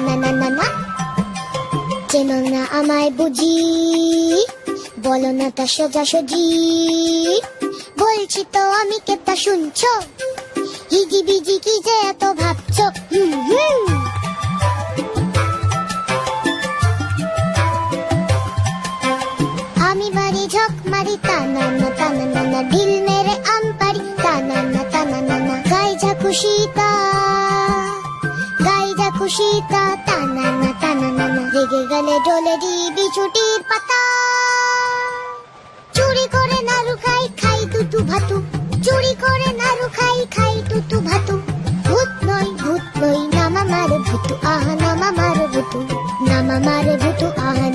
না না না না, চেনো না আমায় বুঝি, বলো না তা সোজাসুজি, বলছি তো আমি কে তা শুনছো, হিজি বিজি কি যে এত ভাবছো। আমি বাড়ি ঝক মারি তা না না তা না না না, ঢিল মেরে আম পারি তা না না তা না না না, গাই যা খুশি তা, গাই যা খুশি তা তা না না তা না না না, রেগে গেলে ডলে দিবি ছুটির পাতা, চুরি করে নাড়ু খাই খাই তুতু ভাতু, চুরি করে নাড়ু খাই খাই তুতু ভাতু, ভূত নই নামা মারে ভূতু, আহা নামা মারে ভূতু, নামা মারে ভূতু, আহা